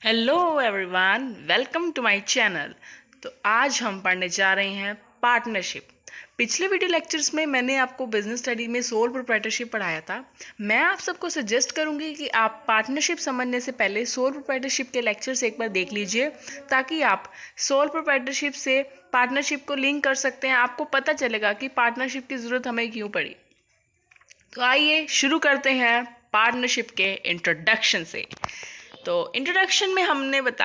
Hello everyone, welcome to my channel. तो आज हम पढ़ने जा रहे हैं पार्टनरशिप। पिछले वीडियो लेक्चर्स में मैंने आपको बिजनेस स्टडी में सोल प्रोप्राइटरशिप पढ़ाया था। मैं आप सबको सजेस्ट करूंगी कि आप पार्टनरशिप समझने से पहले सोल प्रोप्राइटरशिप के लेक्चर्स एक बार देख लीजिए, ताकि आप सोल प्रोप्राइटरशिप से पार्टनरशिप को लिंक कर सकते हैं। आपको पता चलेगा कि पार्टनरशिप की ज़रूरत हमें क्यों पड़ी। तो आइए शुरू करते हैं पार्टनरशिप के इंट्रोडक्शन से। तो इंट्रोडक्शन में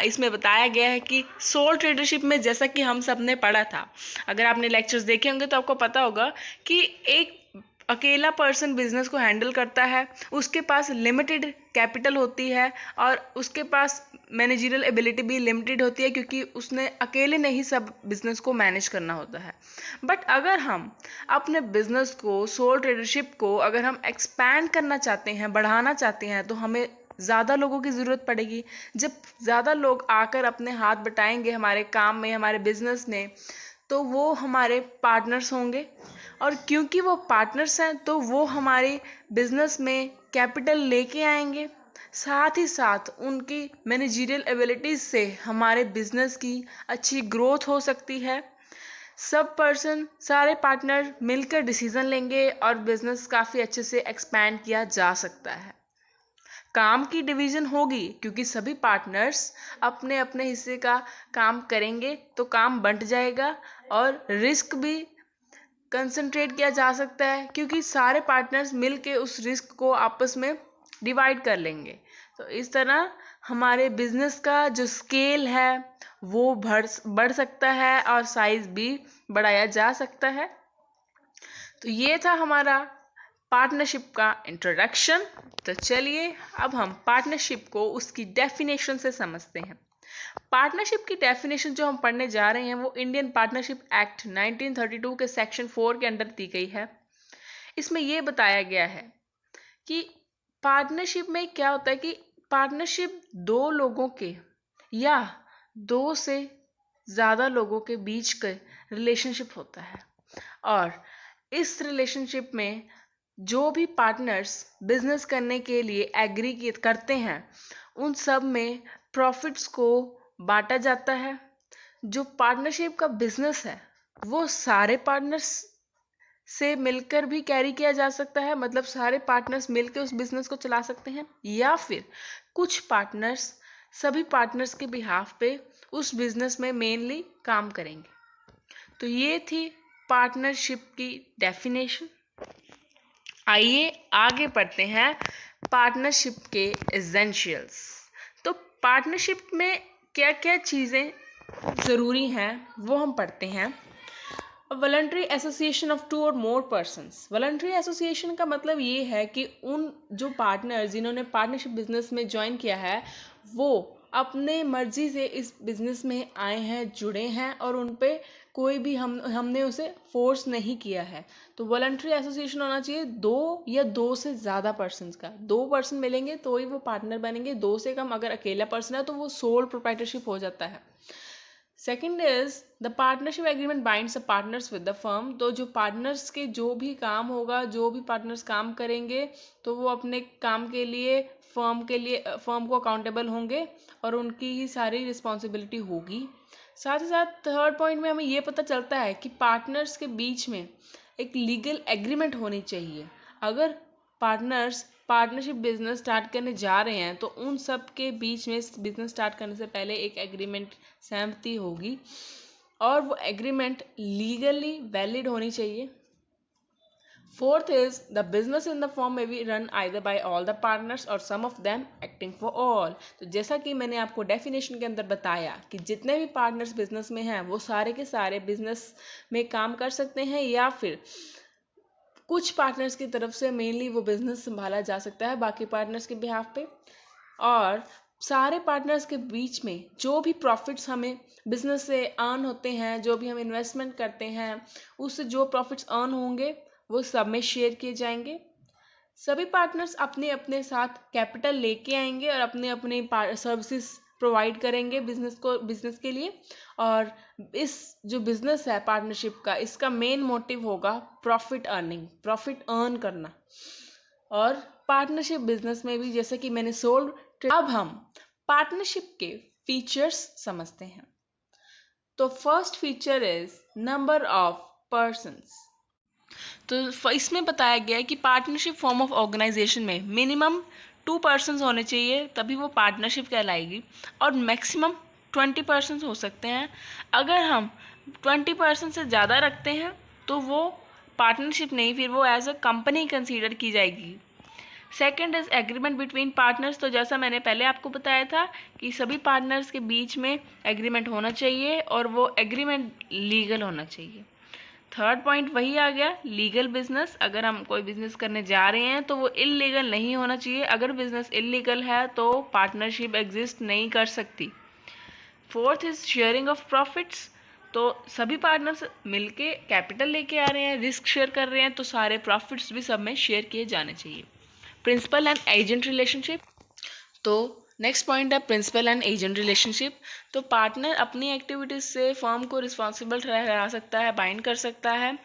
इसमें बताया गया है कि सोल ट्रेडरशिप में, जैसा कि हम सब ने पढ़ा था, अगर आपने लेक्चर्स देखे होंगे तो आपको पता होगा कि एक अकेला पर्सन बिजनेस को हैंडल करता है, उसके पास लिमिटेड कैपिटल होती है और उसके पास मैनेजरियल एबिलिटी भी लिमिटेड होती है, क्योंकि उसने अकेले नहीं सब बिजनेस को मैनेज करना होता है। बट अगर हम अपने बिजनेस को, सोल ट्रेडरशिप को अगर हम एक्सपैंड करना चाहते हैं, बढ़ाना चाहते हैं, तो हमें ज़्यादा लोगों की ज़रूरत पड़ेगी। जब ज़्यादा लोग आकर अपने हाथ बटाएंगे हमारे काम में, हमारे बिजनेस में, तो वो हमारे पार्टनर्स होंगे। और क्योंकि वो पार्टनर्स हैं तो वो हमारे बिजनेस में कैपिटल लेके आएंगे। साथ ही साथ उनकी मैनेजरियल एबिलिटीज़ से हमारे बिजनेस की अच्छी ग्रोथ हो सकती है। सारे पार्टनर मिलकर डिसीजन लेंगे और बिजनेस काफ़ी अच्छे से एक्सपैंड किया जा सकता है। काम की डिवीजन होगी, क्योंकि सभी पार्टनर्स अपने अपने हिस्से का काम करेंगे तो काम बंट जाएगा। और रिस्क भी कंसंट्रेट किया जा सकता है, क्योंकि सारे पार्टनर्स मिलके उस रिस्क को आपस में डिवाइड कर लेंगे। तो इस तरह हमारे बिजनेस का जो स्केल है वो बढ़ सकता है और साइज भी बढ़ाया जा सकता है। तो ये था हमारा पार्टनरशिप का इंट्रोडक्शन। तो चलिए अब हम पार्टनरशिप को उसकी डेफिनेशन से समझते हैं। पार्टनरशिप की डेफिनेशन जो हम पढ़ने जा रहे हैं वो इंडियन पार्टनरशिप एक्ट 1932 के सेक्शन 4 के अंडर दी गई है। इसमें यह बताया गया है कि पार्टनरशिप में क्या होता है कि पार्टनरशिप दो लोगों के या दो से ज़्यादा लोगों के बीच का रिलेशनशिप होता है। और इस रिलेशनशिप में जो भी पार्टनर्स बिजनेस करने के लिए एग्री करते हैं, उन सब में प्रॉफिट्स को बांटा जाता है। जो पार्टनरशिप का बिजनेस है वो सारे पार्टनर्स से मिलकर भी कैरी किया जा सकता है, मतलब सारे पार्टनर्स मिलकर उस बिजनेस को चला सकते हैं, या फिर कुछ पार्टनर्स सभी पार्टनर्स के बिहाफ पे उस बिजनेस में मेनली काम करेंगे। तो ये थी पार्टनरशिप की डेफिनेशन। आइए आगे पढ़ते हैं पार्टनरशिप के एसेंशियल्स। तो पार्टनरशिप में क्या क्या चीज़ें ज़रूरी हैं वो हम पढ़ते हैं। वॉलंटरी एसोसिएशन ऑफ 2 और मोर पर्सन्स। वॉलंटरी एसोसिएशन का मतलब ये है कि उन जो पार्टनर जिन्होंने पार्टनरशिप बिजनेस में ज्वाइन किया है वो अपने मर्जी से इस बिजनेस में आए हैं, जुड़े हैं, और उन पे कोई भी हमने उसे फोर्स नहीं किया है। तो वॉलंटरी एसोसिएशन होना चाहिए दो या दो से ज़्यादा पर्सन का। दो पर्सन मिलेंगे तो ही वो पार्टनर बनेंगे, दो से कम अगर अकेला पर्सन है तो वो सोल प्रोप्राइटरशिप हो जाता है। Second is the partnership agreement binds the partners with the firm. तो जो पार्टनर्स के जो भी काम होगा, जो भी पार्टनर्स काम करेंगे, तो वो अपने काम के लिए फर्म को अकाउंटेबल होंगे और उनकी ही सारी रिस्पॉन्सिबिलिटी होगी। साथ ही साथ थर्ड पॉइंट में हमें ये पता चलता है कि पार्टनर्स के बीच में एक लीगल एग्रीमेंट होनी चाहिए। अगर पार्टनर्स पार्टनरशिप बिजनेस स्टार्ट करने जा रहे हैं तो उन सब के बीच में बिजनेस स्टार्ट करने से पहले एक एग्रीमेंट, सहमति होगी, और वो एग्रीमेंट लीगली वैलिड होनी चाहिए। Fourth is the business in the form में be run either by all the partners और some of them acting for all. तो जैसा कि मैंने आपको डेफिनेशन के अंदर बताया कि जितने भी पार्टनर्स बिजनेस में हैं वो सारे के सारे बिजनेस में काम कर सकते हैं, या फिर कुछ पार्टनर्स की तरफ से मेनली वो बिजनेस संभाला जा सकता है बाकी पार्टनर्स के बिहाफ पे। और सारे पार्टनर्स के बीच में जो भी प्रॉफिट्स हमें बिजनेस से अर्न होते हैं, जो भी हम इन्वेस्टमेंट करते हैं, उससे जो प्रॉफिट्स अर्न होंगे वो सब में शेयर किए जाएंगे। सभी पार्टनर्स अपने अपने साथ कैपिटल लेके आएंगे और अपने अपने सर्विसेज प्रोवाइड करेंगे बिजनेस के लिए। और इस जो बिजनेस है पार्टनरशिप का, इसका मेन मोटिव होगा प्रॉफिट अर्निंग, प्रॉफिट अर्न करना। और पार्टनरशिप बिजनेस में भी जैसे कि मैंने अब हम पार्टनरशिप के फीचर्स समझते हैं। तो first feature is number of persons. तो इसमें बताया गया है कि पार्टनरशिप फॉर्म ऑफ ऑर्गेनाइजेशन में मिनिमम 2 पर्सन्स होने चाहिए, तभी वो पार्टनरशिप कहलाएगी, और मैक्सिमम 20 पर्सन्स हो सकते हैं। अगर हम 20 पर्सन से ज़्यादा रखते हैं तो वो पार्टनरशिप नहीं, फिर वो एज अ कंपनी कंसीडर की जाएगी। Second is agreement between partners. तो जैसा मैंने पहले आपको बताया था कि सभी पार्टनर्स के बीच में एग्रीमेंट होना चाहिए और वो एग्रीमेंट लीगल होना चाहिए। थर्ड पॉइंट वही आ गया, लीगल बिजनेस। अगर हम कोई बिजनेस करने जा रहे हैं तो वो इलीगल नहीं होना चाहिए। अगर बिजनेस इलीगल है तो पार्टनरशिप एग्जिस्ट नहीं कर सकती। Fourth is sharing of profits. तो सभी पार्टनर्स मिलके कैपिटल लेके आ रहे हैं, रिस्क शेयर कर रहे हैं, तो सारे प्रॉफिट्स भी सब में शेयर किए जाने चाहिए। Principal and agent relationship. तो नेक्स्ट पॉइंट है प्रिंसिपल एंड एजेंट रिलेशनशिप। तो पार्टनर अपनी एक्टिविटीज से फर्म को रिस्पॉन्सिबल ठहरा सकता है, बाइंड कर सकता है,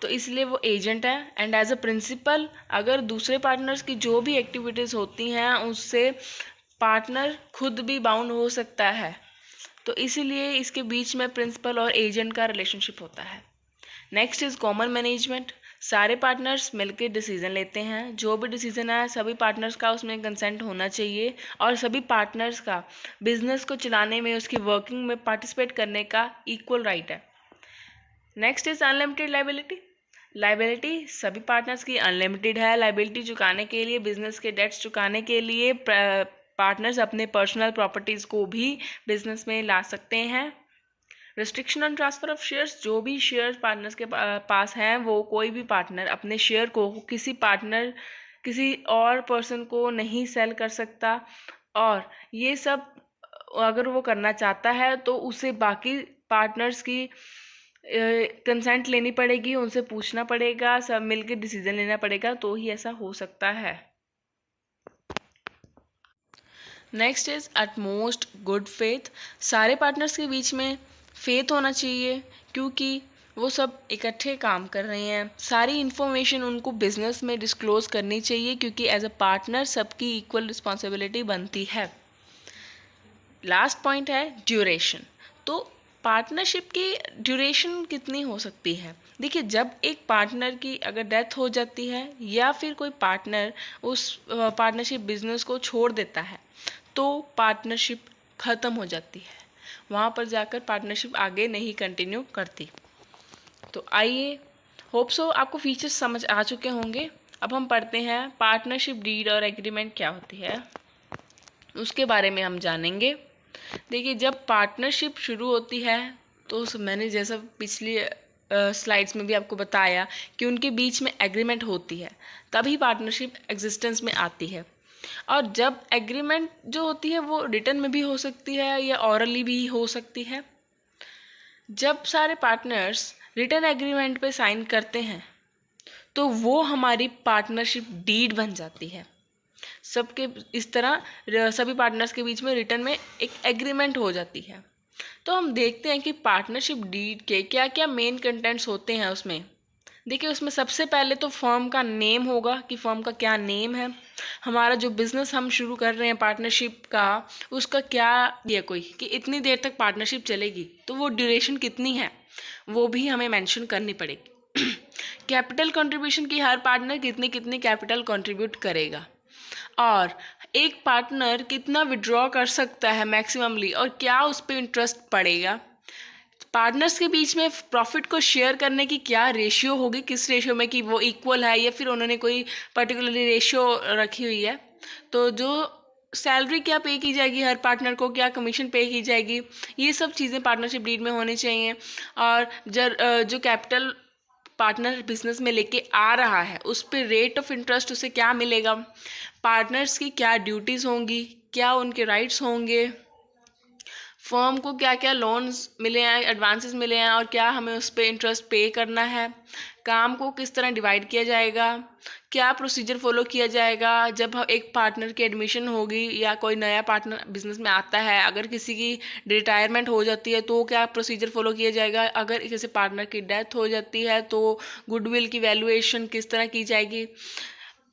तो इसलिए वो एजेंट है। एंड एज अ प्रिंसिपल अगर दूसरे पार्टनर्स की जो भी एक्टिविटीज होती हैं उससे पार्टनर खुद भी बाउंड हो सकता है, तो इसीलिए इसके बीच में प्रिंसिपल और एजेंट का रिलेशनशिप होता है। Next is common management. सारे पार्टनर्स मिलकर डिसीजन लेते हैं, जो भी डिसीजन है सभी पार्टनर्स का उसमें कंसेंट होना चाहिए और सभी पार्टनर्स का बिजनेस को चलाने में, उसकी वर्किंग में पार्टिसिपेट करने का इक्वल राइट है। Next is unlimited liability. Liability सभी पार्टनर्स की अनलिमिटेड है। लाइबिलिटी चुकाने के लिए, बिजनेस के डेट्स चुकाने के लिए पार्टनर्स अपने पर्सनल प्रॉपर्टीज को भी बिजनेस में ला सकते हैं। Restriction on transfer of shares. जो भी शेयर्स पार्टनर्स के पास हैं वो कोई भी पार्टनर अपने शेयर को किसी और पर्सन को नहीं सेल कर सकता, और ये सब अगर वो करना चाहता है तो उसे बाकी पार्टनर्स की कंसेंट लेनी पड़ेगी, उनसे पूछना पड़ेगा, सब मिलकर डिसीजन लेना पड़ेगा, तो ही ऐसा हो सकता है। Next is utmost good faith. सारे पार्टनर्स के बीच में फेथ होना चाहिए क्योंकि वो सब इकट्ठे काम कर रहे हैं। सारी इन्फॉर्मेशन उनको बिजनेस में डिस्क्लोज करनी चाहिए क्योंकि एज अ पार्टनर सबकी इक्वल रिस्पॉन्सिबिलिटी बनती है। लास्ट पॉइंट है ड्यूरेशन। तो पार्टनरशिप की ड्यूरेशन कितनी हो सकती है? देखिए, जब एक पार्टनर की अगर डेथ हो जाती है या फिर कोई पार्टनर उस पार्टनरशिप बिजनेस को छोड़ देता है तो पार्टनरशिप ख़त्म हो जाती है, वहाँ पर जाकर पार्टनरशिप आगे नहीं कंटिन्यू करती। तो आइए, होप सो आपको फीचर्स समझ आ चुके होंगे। अब हम पढ़ते हैं पार्टनरशिप डीड और एग्रीमेंट क्या होती है, उसके बारे में हम जानेंगे। देखिए, जब पार्टनरशिप शुरू होती है तो मैंने जैसा पिछली स्लाइड्स में भी आपको बताया कि उनके बीच में एग्रीमेंट होती है, तभी पार्टनरशिप एग्जिस्टेंस में आती है। और जब एग्रीमेंट जो होती है वो रिटन में भी हो सकती है या ऑरली भी हो सकती है। जब सारे पार्टनर्स रिटन एग्रीमेंट पे साइन करते हैं तो वो हमारी पार्टनरशिप डीड बन जाती है। सबके इस तरह सभी पार्टनर्स के बीच में रिटन में एक एग्रीमेंट हो जाती है। तो हम देखते हैं कि पार्टनरशिप डीड के क्या क्या मेन कंटेंट्स होते हैं उसमें। देखिए, उसमें सबसे पहले तो फर्म का नेम होगा कि फर्म का क्या नेम है, हमारा जो बिजनेस हम शुरू कर रहे हैं पार्टनरशिप का उसका क्या ये कोई कि इतनी देर तक पार्टनरशिप चलेगी, तो वो ड्यूरेशन कितनी है वो भी हमें मेंशन करनी पड़ेगी। कैपिटल कंट्रीब्यूशन की हर पार्टनर कितनी कितनी कैपिटल कंट्रीब्यूट करेगा और एक पार्टनर कितना विड्रॉ कर सकता है मैक्सिममली और क्या उस पर इंटरेस्ट पड़ेगा। पार्टनर्स के बीच में प्रॉफिट को शेयर करने की क्या रेशियो होगी, किस रेशियो में कि वो इक्वल है या फिर उन्होंने कोई पर्टिकुलरली रेशियो रखी हुई है। तो जो सैलरी क्या पे की जाएगी हर पार्टनर को, क्या कमीशन पे की जाएगी, ये सब चीज़ें पार्टनरशिप डीड में होनी चाहिए। और जो कैपिटल पार्टनर बिजनेस में लेके आ रहा है उस पर रेट ऑफ इंटरेस्ट उसे क्या मिलेगा, पार्टनर्स की क्या ड्यूटीज़ होंगी, क्या उनके राइट्स होंगे, फर्म को क्या क्या लोन्स मिले हैं, एडवांसेस मिले हैं और क्या हमें उस पर इंटरेस्ट पे करना है, काम को किस तरह डिवाइड किया जाएगा, क्या प्रोसीजर फॉलो किया जाएगा जब एक पार्टनर की एडमिशन होगी या कोई नया पार्टनर बिजनेस में आता है, अगर किसी की रिटायरमेंट हो जाती है तो क्या प्रोसीजर फॉलो किया जाएगा, अगर किसी पार्टनर की डेथ हो जाती है तो गुडविल की वैल्यूएशन किस तरह की जाएगी,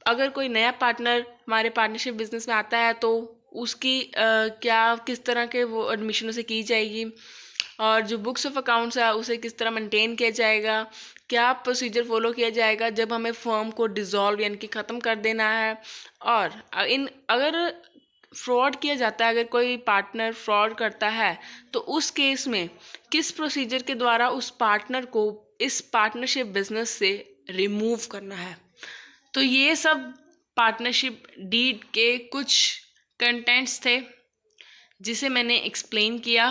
अगर कोई नया पार्टनर हमारे पार्टनरशिप बिजनेस में आता है तो उसकी क्या किस तरह के वो एडमिशन उसे की जाएगी, और जो बुक्स ऑफ अकाउंट्स है उसे किस तरह मेंटेन किया जाएगा, क्या प्रोसीजर फॉलो किया जाएगा जब हमें फर्म को डिसॉल्व यानी कि ख़त्म कर देना है, और अगर फ्रॉड किया जाता है, अगर कोई पार्टनर फ्रॉड करता है तो उस केस में किस प्रोसीजर के द्वारा उस पार्टनर को इस पार्टनरशिप बिजनेस से रिमूव करना है। तो ये सब पार्टनरशिप डीड के कुछ कंटेंट्स थे जिसे मैंने एक्सप्लेन किया।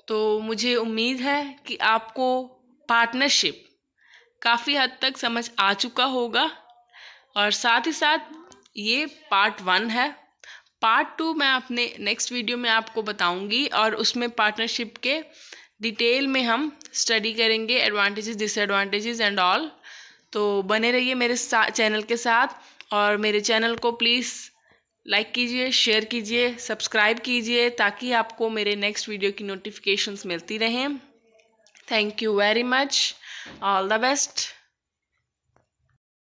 तो मुझे उम्मीद है कि आपको पार्टनरशिप काफ़ी हद तक समझ आ चुका होगा, और साथ ही साथ ये पार्ट 1 है। पार्ट 2 मैं अपने नेक्स्ट वीडियो में आपको बताऊंगी, और उसमें पार्टनरशिप के डिटेल में हम स्टडी करेंगे, एडवांटेजेस डिसएडवांटेजेस एंड ऑल। तो बने रहिए मेरे चैनल के साथ, और मेरे चैनल को प्लीज़ लाइक कीजिए, शेयर कीजिए, सब्सक्राइब कीजिए, ताकि आपको मेरे नेक्स्ट वीडियो की नोटिफिकेशंस मिलती रहें। Thank you very much, all the best.